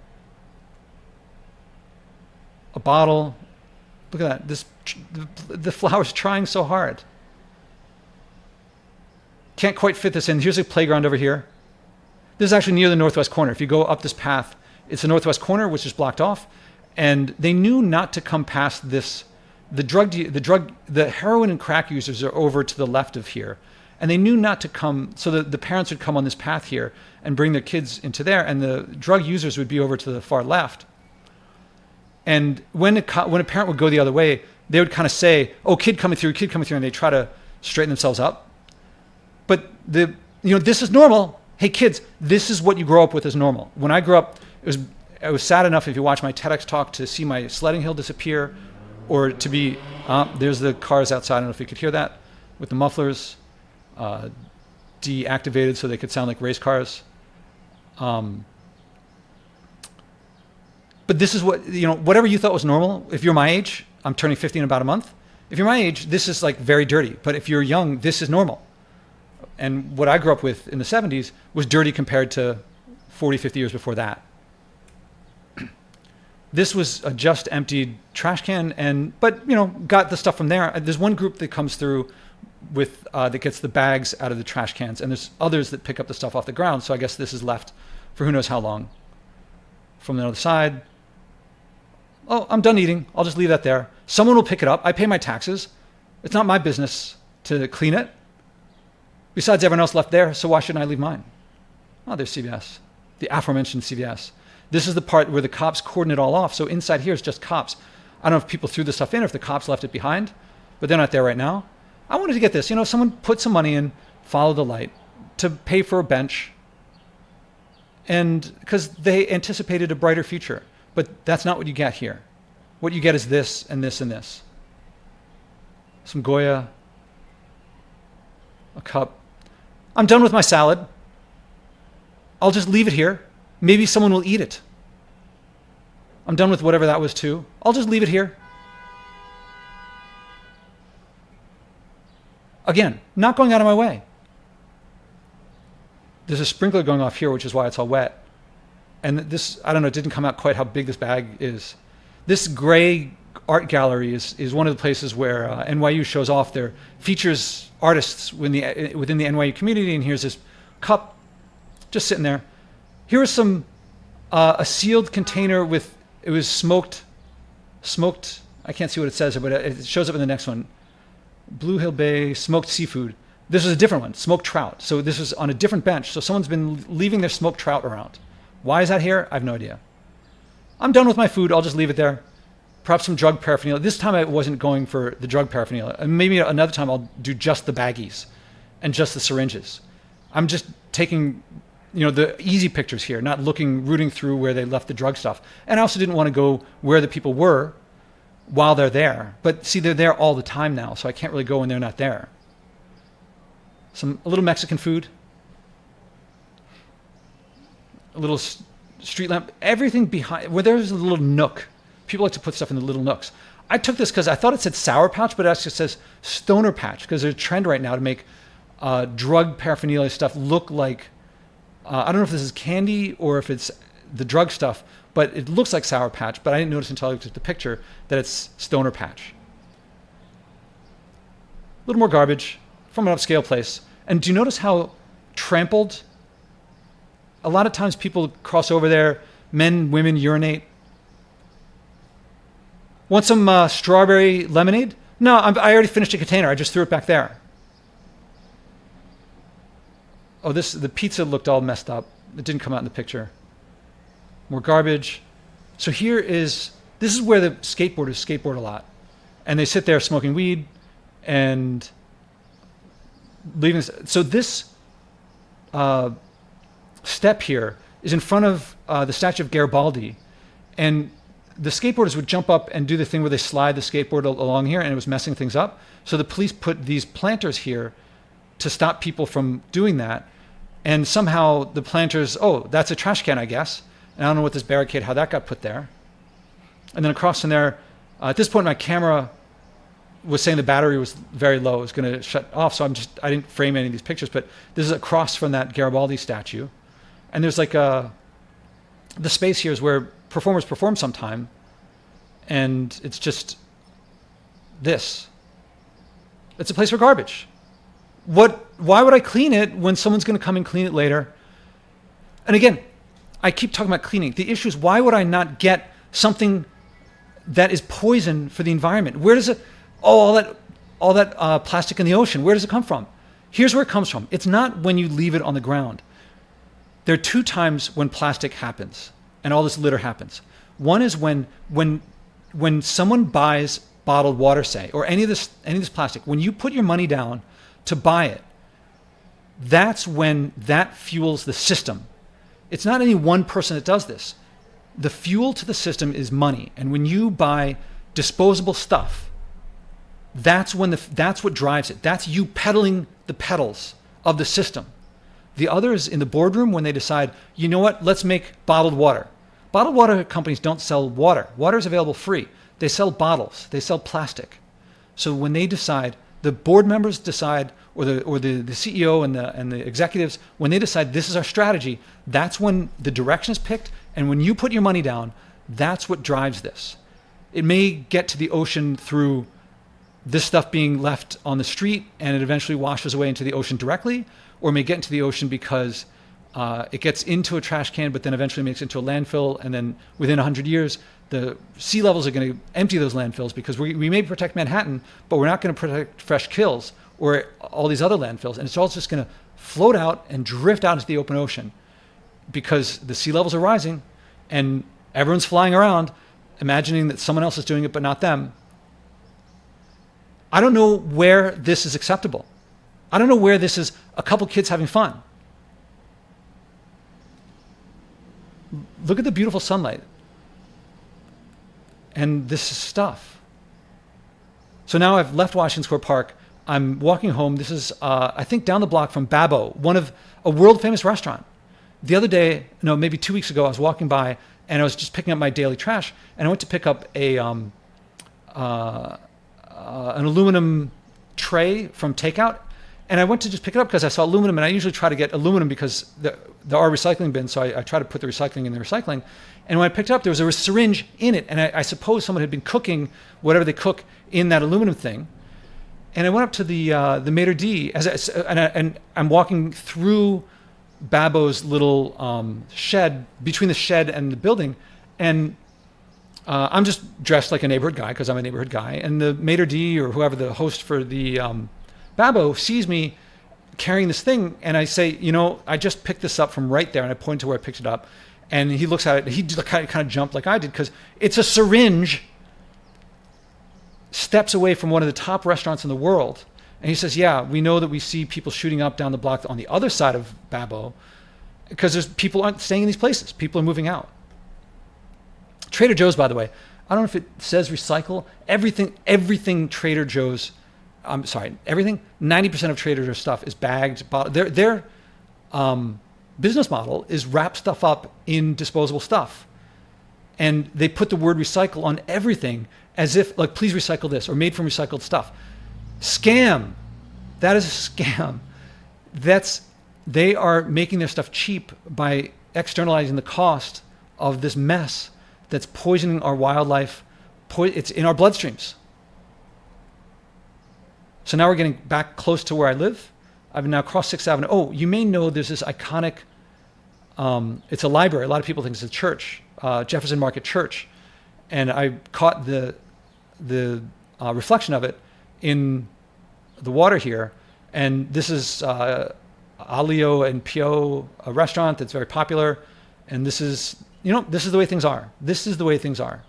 A bottle. Look at that. The flower's trying so hard. Can't quite fit this in. Here's a playground over here. This is actually near the northwest corner. If you go up this path, it's the northwest corner, which is blocked off. And they knew not to come past this. The heroin and crack users are over to the left of here. And they knew not to come, so that the parents would come on this path here and bring their kids into there, and the drug users would be over to the far left. And when a parent would go the other way, they would kind of say, "Oh, kid coming through," and they try to straighten themselves up. But this is normal. Hey kids, this is what you grow up with as normal. When I grew up, it was sad enough if you watch my TEDx talk to see my sledding hill disappear, or to be there's the cars outside. I don't know if you could hear that with the mufflers. Deactivated so they could sound like race cars. But this is what, whatever you thought was normal. If you're my age, I'm turning 50 in about a month. If you're my age, this is like very dirty. But if you're young, this is normal. And what I grew up with in the 70s was dirty compared to 40, 50 years before that. This was a just emptied trash can, but got the stuff from there. There's one group that comes through with that gets the bags out of the trash cans, and there's others that pick up the stuff off the ground. So I guess this is left for who knows how long. From the other side, oh, I'm done eating. I'll just leave that there. Someone will pick it up. I pay my taxes. It's not my business to clean it. Besides, everyone else left there, so why shouldn't I leave mine? Oh, there's CVS, the aforementioned CVS. This is the part where the cops cordon it all off. So inside here is just cops. I don't know if people threw the stuff in or if the cops left it behind, but they're not there right now. I wanted to get this. Someone put some money in, follow the light, to pay for a bench, and because they anticipated a brighter future. But that's not what you get here. What you get is this and this and this. Some Goya, a cup. I'm done with my salad. I'll just leave it here. Maybe someone will eat it. I'm done with whatever that was too. I'll just leave it here. Again, not going out of my way. There's a sprinkler going off here, which is why it's all wet. And this, I don't know, it didn't come out quite how big this bag is. This gray art gallery is one of the places where NYU shows off their features artists within the NYU community. And here's this cup just sitting there. Here is some, a sealed container with, it was smoked, I can't see what it says here, but it shows up in the next one. Blue Hill Bay smoked seafood. This was a different one, smoked trout. So this was on a different bench. So someone's been leaving their smoked trout around. Why is that here? I have no idea. I'm done with my food. I'll just leave it there. Perhaps some drug paraphernalia. This time I wasn't going for the drug paraphernalia. And maybe another time I'll do just the baggies and just the syringes. I'm just taking the easy pictures here, not rooting through where they left the drug stuff. And I also didn't want to go where the people were while they're there. But see, they're there all the time now, so I can't really go when they're not there. A little Mexican food, a little street lamp, everything behind, where there's a little nook. People like to put stuff in the little nooks. I took this because I thought it said Sour Patch, but it actually says Stoner Patch, because there's a trend right now to make drug paraphernalia stuff look like, I don't know if this is candy or if it's the drug stuff, but it looks like Sour Patch, but I didn't notice until I looked at the picture that it's Stoner Patch. A little more garbage from an upscale place. And do you notice how trampled? A lot of times people cross over there, men, women urinate. Want some strawberry lemonade? No, I already finished a container. I just threw it back there. Oh, the pizza looked all messed up. It didn't come out in the picture. More garbage. So this is where the skateboarders skateboard a lot. And they sit there smoking weed and leaving. So this step here is in front of the statue of Garibaldi. And the skateboarders would jump up and do the thing where they slide the skateboard along here, and it was messing things up. So the police put these planters here to stop people from doing that. And somehow the planters, oh, that's a trash can, I guess. And I don't know what this barricade, how that got put there. And then across from there, at this point, my camera was saying the battery was very low. It was going to shut off. So I didn't frame any of these pictures, but this is across from that Garibaldi statue. And there's like the space here is where performers perform sometime. And it's just this. It's a place for garbage. Why would I clean it when someone's going to come and clean it later? And again, I keep talking about cleaning. The issue is, why would I not get something that is poison for the environment? Where does it, all that plastic in the ocean, where does it come from? Here's where it comes from. It's not when you leave it on the ground. There are two times when plastic happens and all this litter happens. One is when someone buys bottled water, say, or any of this plastic, when you put your money down to buy it, that's when that fuels the system. It's not any one person that does this. The fuel to the system is money. And when you buy disposable stuff, that's what drives it. That's you pedaling the pedals of the system. The other is in the boardroom when they decide, you know what, let's make bottled water. Bottled water companies don't sell water. Water is available free. They sell bottles. They sell plastic. So when they decide, the board members decide, or the CEO and the executives, when they decide this is our strategy, that's when the direction is picked. And when you put your money down, that's what drives this. It may get to the ocean through this stuff being left on the street and it eventually washes away into the ocean directly, or it may get into the ocean because it gets into a trash can, but then eventually makes it into a landfill. And then within 100 years, the sea levels are going to empty those landfills, because we may protect Manhattan, but we're not going to protect Fresh Kills or all these other landfills. And it's all just going to float out and drift out into the open ocean because the sea levels are rising and everyone's flying around imagining that someone else is doing it, but not them. I don't know where this is acceptable. I don't know where this is a couple kids having fun. Look at the beautiful sunlight. And this is stuff. So now I've left Washington Square Park. I'm walking home. This is, I think, down the block from Babbo, a world famous restaurant. The other day, no, maybe 2 weeks ago, I was walking by and I was just picking up my daily trash, and I went to pick up an aluminum tray from takeout. And I went to just pick it up because I saw aluminum, and I usually try to get aluminum because there are recycling bins, so I try to put the recycling in the recycling. And when I picked it up, there was a syringe in it, and I suppose someone had been cooking whatever they cook in that aluminum thing. And I went up to the maitre d', and I'm walking through Babbo's little shed, between the shed and the building, and I'm just dressed like a neighborhood guy because I'm a neighborhood guy, and the maitre d', or whoever the host for the Babbo, sees me carrying this thing, and I say, I just picked this up from right there, and I point to where I picked it up, and he looks at it, and he kind of jumped like I did, because it's a syringe steps away from one of the top restaurants in the world. And he says, yeah, we know that we see people shooting up down the block on the other side of Babbo, because people aren't staying in these places. People are moving out. Trader Joe's, by the way, I don't know if it says recycle. Everything Trader Joe's, everything, 90% of Trader Joe's stuff is bagged. Their business model is wrap stuff up in disposable stuff. And they put the word recycle on everything as if, like, please recycle this, or made from recycled stuff. Scam. That is a scam. They are making their stuff cheap by externalizing the cost of this mess that's poisoning our wildlife. It's in our bloodstreams. So now we're getting back close to where I live. I've now crossed 6th Avenue. Oh, you may know there's this iconic, it's a library. A lot of people think it's a church, Jefferson Market Church. And I caught the reflection of it in the water here. And this is Alio and Pio, a restaurant that's very popular. And this is the way things are. This is the way things are.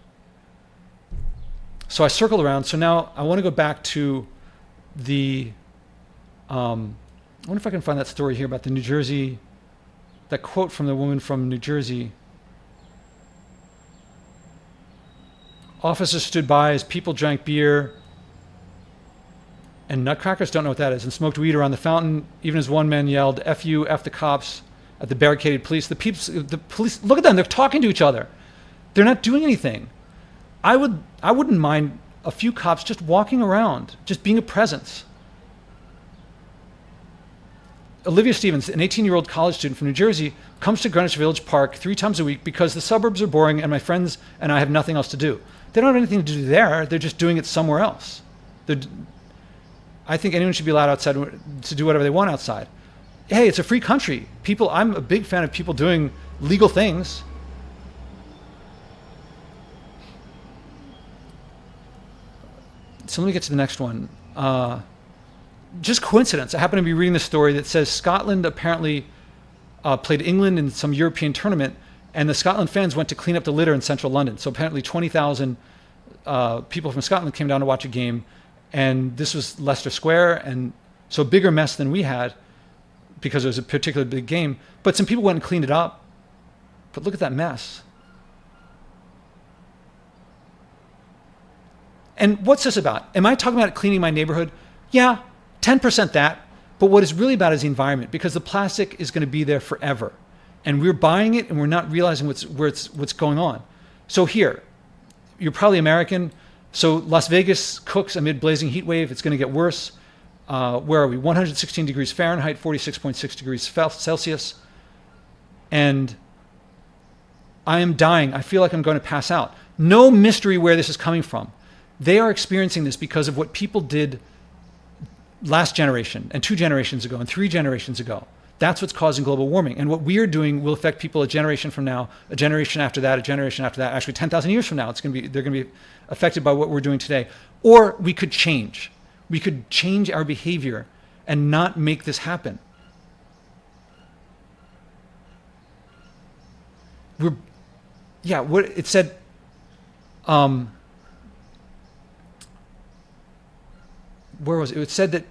So I circled around. So now I want to go back to I wonder if I can find that story here about the New Jersey, that quote from the woman from New Jersey. Officers stood by as people drank beer and nutcrackers, don't know what that is, and smoked weed around the fountain, even as one man yelled, F you, F the cops, at the barricaded police. The police, look at them, they're talking to each other. They're not doing anything. I wouldn't mind a few cops just walking around, just being a presence. Olivia Stevens, an 18-year-old college student from New Jersey, comes to Greenwich Village Park 3 times a week because the suburbs are boring and my friends and I have nothing else to do. They don't have anything to do there. They're just doing it somewhere else. I think anyone should be allowed outside to do whatever they want outside. Hey, it's a free country. I'm a big fan of people doing legal things. So let me get to the next one. Just coincidence. I happen to be reading the story that says Scotland apparently played England in some European tournament, and the Scotland fans went to clean up the litter in central London. So apparently 20,000 people from Scotland came down to watch a game, and this was Leicester Square, and so a bigger mess than we had because it was a particularly big game. But some people went and cleaned it up. But look at that mess. And what's this about? Am I talking about cleaning my neighborhood? Yeah, 10% that. But what it's really about is the environment, because the plastic is going to be there forever. And we're buying it and we're not realizing what's going on. So here, you're probably American. So Las Vegas cooks amid blazing heat wave. It's going to get worse. Where are we? 116 degrees Fahrenheit, 46.6 degrees Celsius. And I am dying. I feel like I'm going to pass out. No mystery where this is coming from. They are experiencing this because of what people did last generation and 2 generations ago and 3 generations ago. That's what's causing global warming. And what we are doing will affect people a generation from now, a generation after that, a generation after that. Actually, 10,000 years from now, they're going to be affected by what we're doing today. Or we could change. We could change our behavior and not make this happen. What it said, where was it? It said that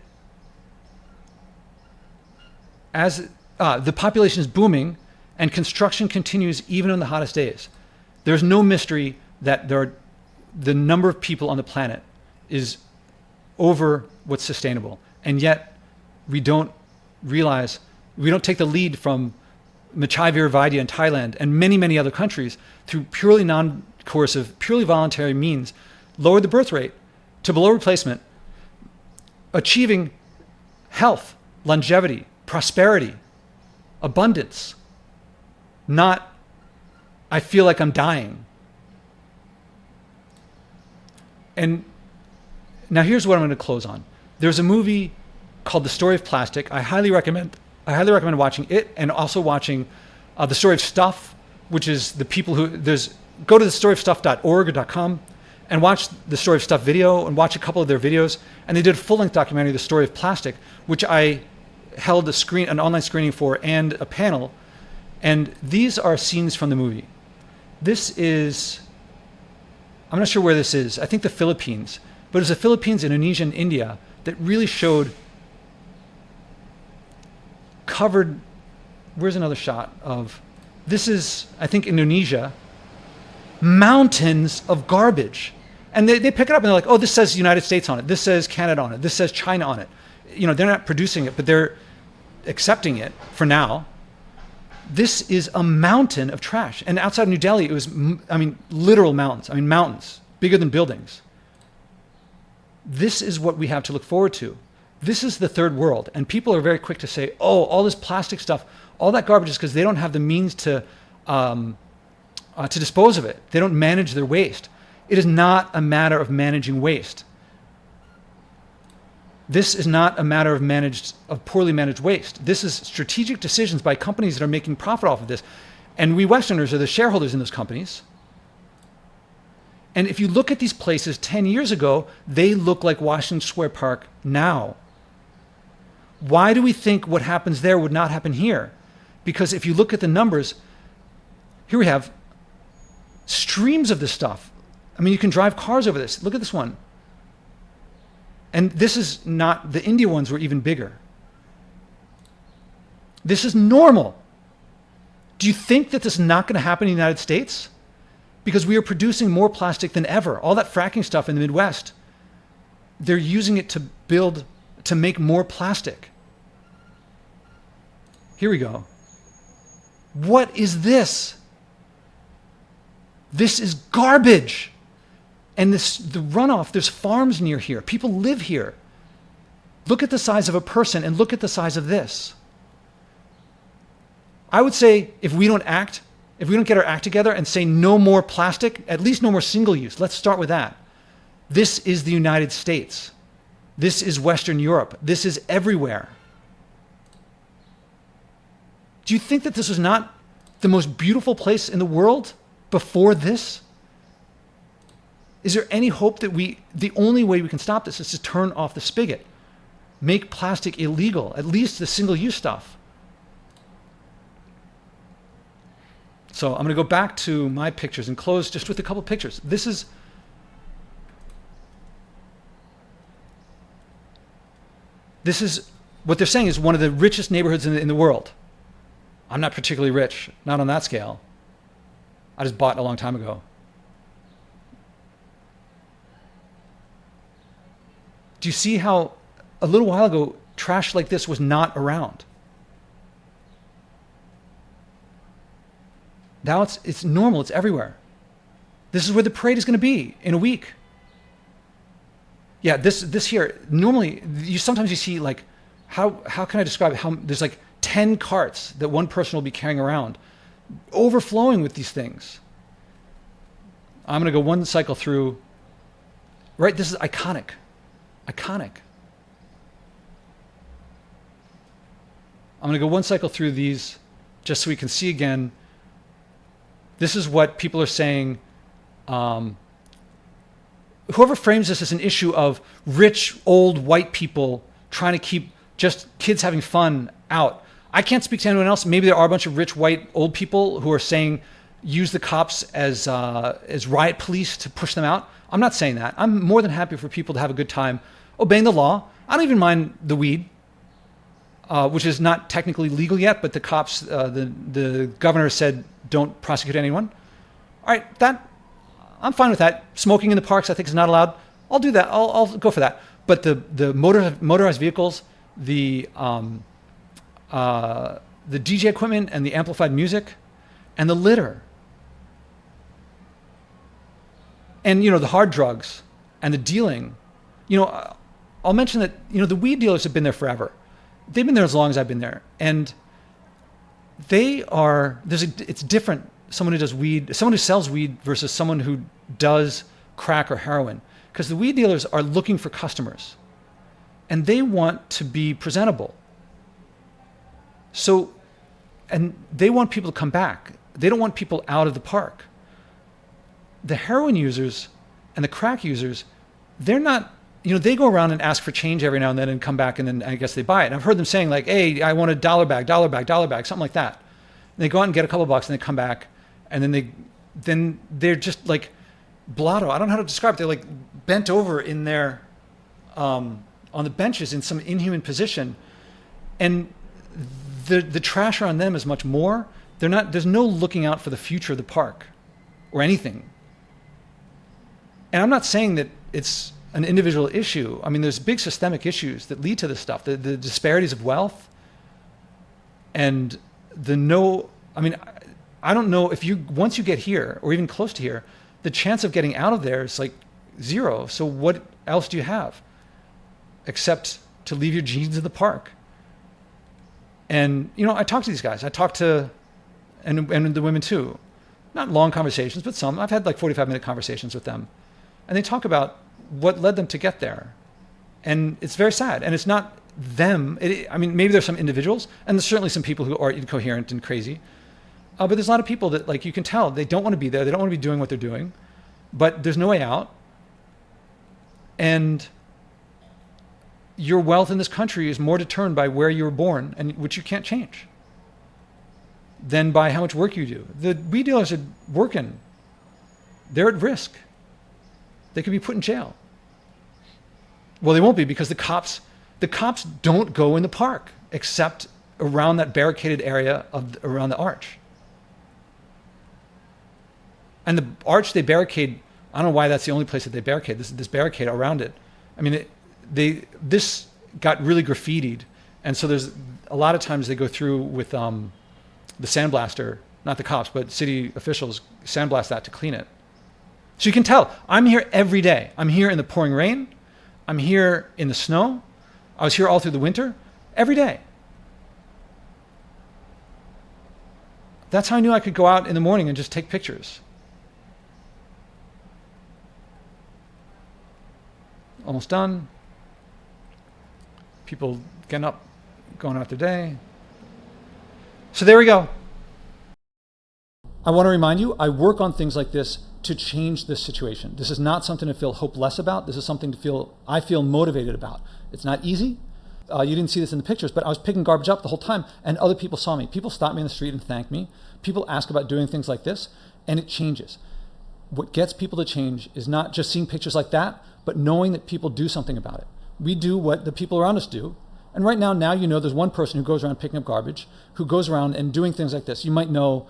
as the population is booming and construction continues even on the hottest days, there's no mystery that the number of people on the planet is over what's sustainable. And yet we don't realize, we don't take the lead from Machai Viravaidya in Thailand and many, many other countries through purely non-coercive, purely voluntary means, lowered the birth rate to below replacement, achieving health, longevity, prosperity, abundance, not, I feel like I'm dying. And now here's what I'm going to close on. There's a movie called The Story of Plastic. I highly recommend watching it, and also watching The Story of Stuff, which is the people who, go to thestoryofstuff.org or .com and watch The Story of Stuff video and watch a couple of their videos. And they did a full-length documentary, The Story of Plastic, which I held an online screening for and a panel. And these are scenes from the movie. This is, I'm not sure where this is. I think the Philippines. But it was the Philippines, Indonesia, and India that really covered, where's another shot of, this is, I think, Indonesia, mountains of garbage. And they pick it up and they're like, oh, this says United States on it. This says Canada on it. This says China on it. You know, they're not producing it, but they're accepting it for now. This is a mountain of trash. And outside of New Delhi, it was, literal mountains. Mountains, bigger than buildings. This is what we have to look forward to. This is the third world. And people are very quick to say, oh, all this plastic stuff, all that garbage is because they don't have the means to dispose of it. They don't manage their waste. It is not a matter of managing waste. This is not a matter of poorly managed waste. This is strategic decisions by companies that are making profit off of this. And we Westerners are the shareholders in those companies. And if you look at these places 10 years ago, they look like Washington Square Park now. Why do we think what happens there would not happen here? Because if you look at the numbers, here we have streams of this stuff. You can drive cars over this. Look at this one. And this is not, the India ones were even bigger. This is normal. Do you think that this is not going to happen in the United States? Because we are producing more plastic than ever. All that fracking stuff in the Midwest, they're using it to make more plastic. Here we go. What is this? This is garbage. And the runoff, there's farms near here. People live here. Look at the size of a person and look at the size of this. I would say if we don't get our act together and say no more plastic, at least no more single use, let's start with that. This is the United States. This is Western Europe. This is everywhere. Do you think that this was not the most beautiful place in the world before this? Is there any hope that the only way we can stop this is to turn off the spigot, make plastic illegal, at least the single-use stuff? So I'm going to go back to my pictures and close just with a couple pictures. This is what they're saying is one of the richest neighborhoods in the world. I'm not particularly rich, not on that scale. I just bought a long time ago. Do you see how a little while ago trash like this was not around? Now it's normal, it's everywhere. This is where the parade is going to be in a week. Yeah, this here, normally sometimes you see like, how can I describe it? How there's like 10 carts that one person will be carrying around, overflowing with these things. I'm going to go one cycle through, right? This is iconic. Iconic. I'm going to go one cycle through these just so we can see again. This is what people are saying. Whoever frames this as an issue of rich, old, white people trying to keep just kids having fun out. I can't speak to anyone else. Maybe there are a bunch of rich, white, old people who are saying use the cops as riot police to push them out. I'm not saying that. I'm more than happy for people to have a good time obeying the law. I don't even mind the weed, which is not technically legal yet, but the cops, the governor said don't prosecute anyone. All right, I'm fine with that. Smoking in the parks, I think, is not allowed. I'll do that. I'll go for that. But the motorized vehicles, the DJ equipment and the amplified music, and the litter, and the hard drugs and the dealing. I'll mention that the weed dealers have been there forever. They've been there as long as I've been there, and it's different. Someone who does weed, someone who sells weed versus someone who does crack or heroin, because the weed dealers are looking for customers, and they want to be presentable. So, and they want people to come back. They don't want people out of the park. The heroin users and the crack users, they're not, they go around and ask for change every now and then and come back, and then I guess they buy it. And I've heard them saying like, hey, I want a $1 bag, something like that. And they go out and get a couple of bucks and they come back, and then they're just like blotto. I don't know how to describe it. They're like bent over in their, on the benches in some inhuman position. And the trash on them is much more. There's no looking out for the future of the park or anything. And I'm not saying that it's an individual issue. I mean, there's big systemic issues that lead to this stuff. The disparities of wealth and I don't know if once you get here or even close to here, the chance of getting out of there is like zero. So what else do you have except to leave your jeans in the park? And, I talk to these guys. I talk to, and the women too. Not long conversations, but some. I've had like 45-minute conversations with them. And they talk about what led them to get there. And it's very sad. And it's not them. Maybe there's some individuals, and there's certainly some people who are incoherent and crazy. But there's a lot of people that, like, you can tell they don't want to be there. They don't want to be doing what they're doing. But there's no way out. And your wealth in this country is more determined by where you were born, and which you can't change, than by how much work you do. The weed dealers are working. They're at risk. They could be put in jail. Well, they won't be, because the cops don't go in the park except around that barricaded area around the arch. And the arch they barricade, I don't know why that's the only place that they barricade. This barricade around it. This got really graffitied, and so there's a lot of times they go through with the sandblaster, not the cops, but city officials sandblast that to clean it. So you can tell, I'm here every day. I'm here in the pouring rain. I'm here in the snow. I was here all through the winter, every day. That's how I knew I could go out in the morning and just take pictures. Almost done. people getting up, going out their day. So there we go. I want to remind you, I work on things like this to change this situation. This is not something to feel hopeless about. This is something I feel motivated about. It's not easy. You didn't see this in the pictures, but I was picking garbage up the whole time, and other people saw me. People stopped me in the street and thanked me. People ask about doing things like this, and it changes. What gets people to change is not just seeing pictures like that, but knowing that people do something about it. We do what the people around us do. And right now there's one person who goes around picking up garbage, who goes around and doing things like this. You might know,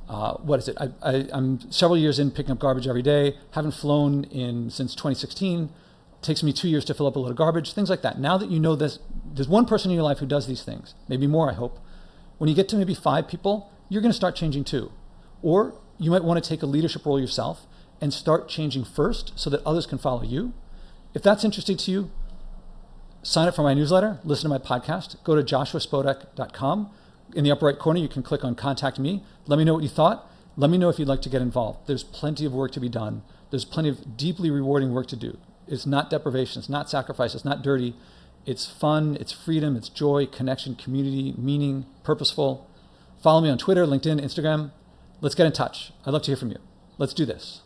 I'm several years in picking up garbage every day, haven't flown since 2016. Takes me 2 years to fill up a load of garbage, things like that. Now that you know this, there's one person in your life who does these things, maybe more, I hope. When you get to maybe 5 people, you're going to start changing too. Or you might want to take a leadership role yourself and start changing first so that others can follow you. If that's interesting to you, sign up for my newsletter, listen to my podcast, go to joshuaspodek.com. In the upper right corner, you can click on Contact Me. Let me know what you thought. Let me know if you'd like to get involved. There's plenty of work to be done. There's plenty of deeply rewarding work to do. It's not deprivation, it's not sacrifice, it's not dirty. It's fun, it's freedom, it's joy, connection, community, meaning, purposeful. Follow me on Twitter, LinkedIn, Instagram. Let's get in touch. I'd love to hear from you. Let's do this.